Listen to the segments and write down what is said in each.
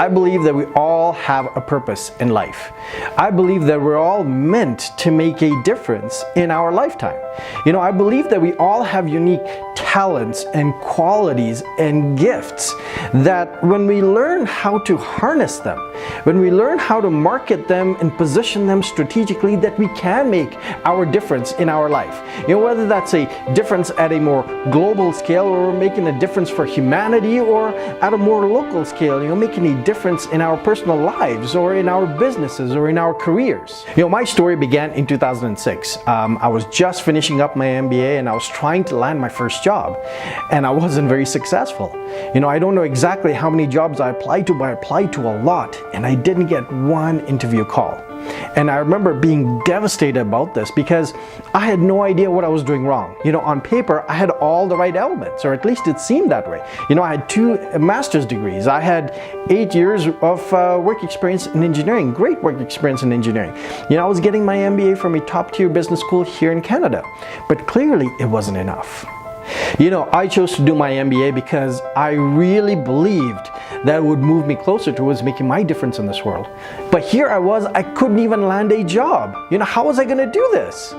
I believe that we all have a purpose in life. I believe that we're all meant to make a difference in our lifetime. I believe that we all have unique talents and qualities and gifts that when we learn how to harness them, when we learn how to market them and position them strategically, that we can make our difference in our life. Whether that's a difference at a more global scale, or we're making a difference for humanity, or at a more local scale, making a difference in our personal lives or in our businesses or in our careers. My story began in 2006. I was just finishing up my MBA and I was trying to land my first job, and I wasn't very successful. I don't know exactly how many jobs I applied to, but I applied to a lot and I didn't get one interview call. And I remember being devastated about this because I had no idea what I was doing wrong. On paper, I had all the right elements, or at least it seemed that way. I had 2 master's degrees. I had 8 years of work experience in engineering, great work experience in engineering. I was getting my MBA from a top-tier business school here in Canada, but clearly it wasn't enough. I chose to do my MBA because I really believed that it would move me closer towards making my difference in this world. But here I couldn't even land a job. How was I going to do this?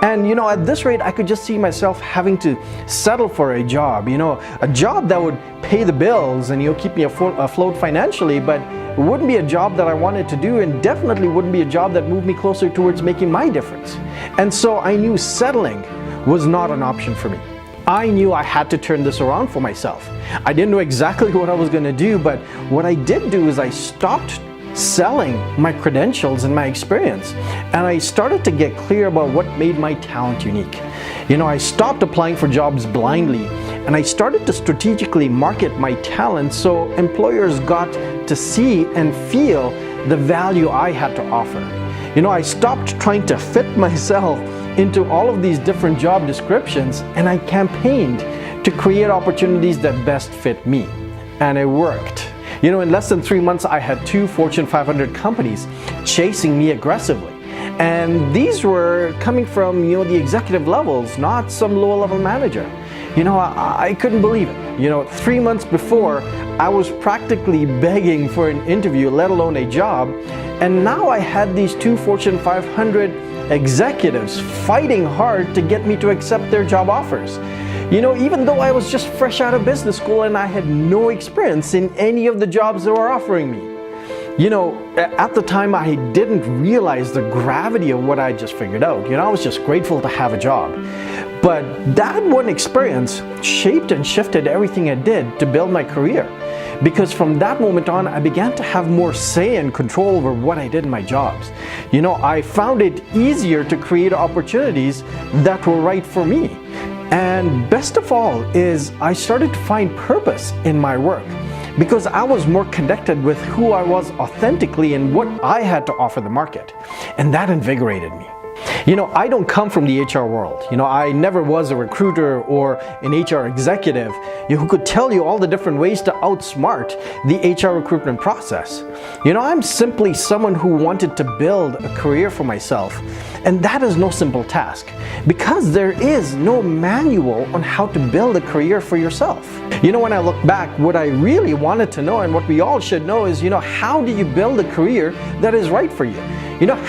And at this rate, I could just see myself having to settle for a job, a job that would pay the bills and keep me afloat financially, but it wouldn't be a job that I wanted to do, and definitely wouldn't be a job that moved me closer towards making my difference. And so I knew settling was not an option for me. I knew I had to turn this around for myself. I didn't know exactly what I was going to do, but what I did do is I stopped selling my credentials and my experience, and I started to get clear about what made my talent unique. I stopped applying for jobs blindly, and I started to strategically market my talent so employers got to see and feel the value I had to offer. I stopped trying to fit myself into all of these different job descriptions, and I campaigned to create opportunities that best fit me. And it worked. In less than 3 months, I had 2 Fortune 500 companies chasing me aggressively. And these were coming from, the executive levels, not some low-level manager. I couldn't believe it. 3 months before, I was practically begging for an interview, let alone a job. And now I had these 2 Fortune 500 executives fighting hard to get me to accept their job offers. Even though I was just fresh out of business school and I had no experience in any of the jobs they were offering me. At the time I didn't realize the gravity of what I just figured out. I was just grateful to have a job. But that one experience shaped and shifted everything I did to build my career. Because from that moment on, I began to have more say and control over what I did in my jobs. I found it easier to create opportunities that were right for me. And best of all is I started to find purpose in my work because I was more connected with who I was authentically and what I had to offer the market. And that invigorated me. I don't come from the HR world. I never was a recruiter or an HR executive who could tell you all the different ways to outsmart the HR recruitment process. I'm simply someone who wanted to build a career for myself. And that is no simple task because there is no manual on how to build a career for yourself. When I look back, what I really wanted to know and what we all should know is, how do you build a career that is right for you?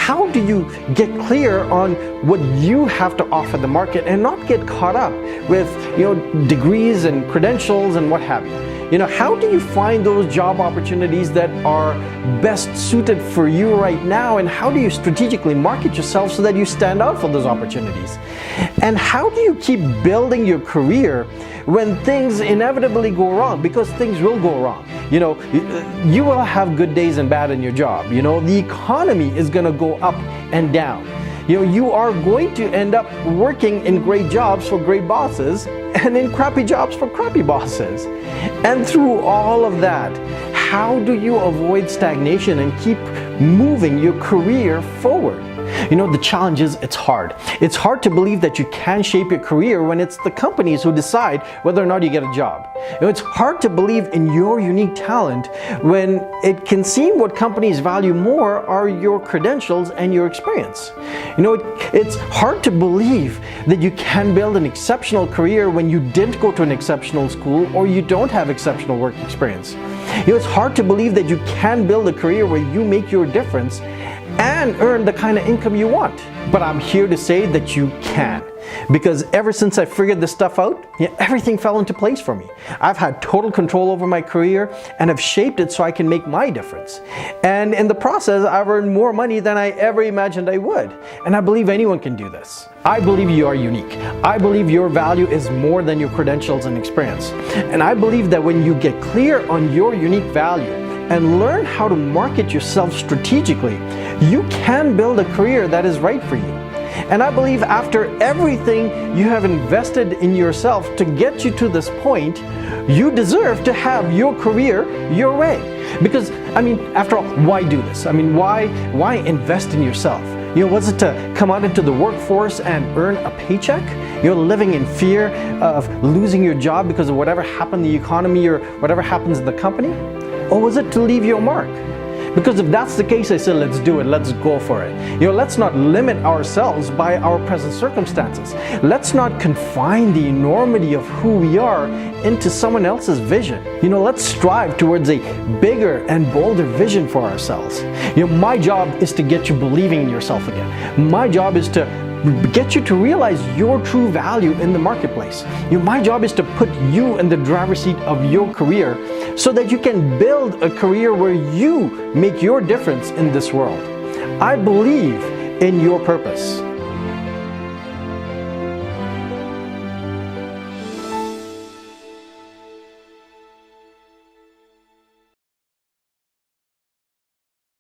How do you get clear on what you have to offer the market and not get caught up with, degrees and credentials and what have you? How do you find those job opportunities that are best suited for you right now? And how do you strategically market yourself so that you stand out for those opportunities? And how do you keep building your career when things inevitably go wrong? Because things will go wrong. You will have good days and bad in your job. The economy is going to go up and down. You are going to end up working in great jobs for great bosses and in crappy jobs for crappy bosses. And through all of that, how do you avoid stagnation and keep moving your career forward? You know, the challenge is it's hard. It's hard to believe that you can shape your career when it's the companies who decide whether or not you get a job. You know, it's hard to believe in your unique talent when it can seem what companies value more are your credentials and your experience. You know, it's hard to believe that you can build an exceptional career when you didn't go to an exceptional school or you don't have exceptional work experience. You know, it's hard to believe that you can build a career where you make your difference and earn the kind of income you want. But I'm here to say that you can. Because ever since I figured this stuff out, everything fell into place for me. I've had total control over my career and have shaped it so I can make my difference. And in the process, I've earned more money than I ever imagined I would. And I believe anyone can do this. I believe you are unique. I believe your value is more than your credentials and experience. And I believe that when you get clear on your unique value and learn how to market yourself strategically, you can build a career that is right for you. And I believe after everything you have invested in yourself to get you to this point, you deserve to have your career your way. Because, I mean, after all, why do this? I mean, why invest in yourself? You know, was it to come out into the workforce and earn a paycheck? You're living in fear of losing your job because of whatever happened in the economy or whatever happens in the company? Or was it to leave your mark? Because if that's the case, I said, let's do it, let's go for it. You know, let's not limit ourselves by our present circumstances. Let's not confine the enormity of who we are into someone else's vision. You know, let's strive towards a bigger and bolder vision for ourselves. You know, my job is to get you believing in yourself again. My job is to get you to realize your true value in the marketplace. You know, my job is to put you in the driver's seat of your career so that you can build a career where you make your difference in this world. I believe in your purpose.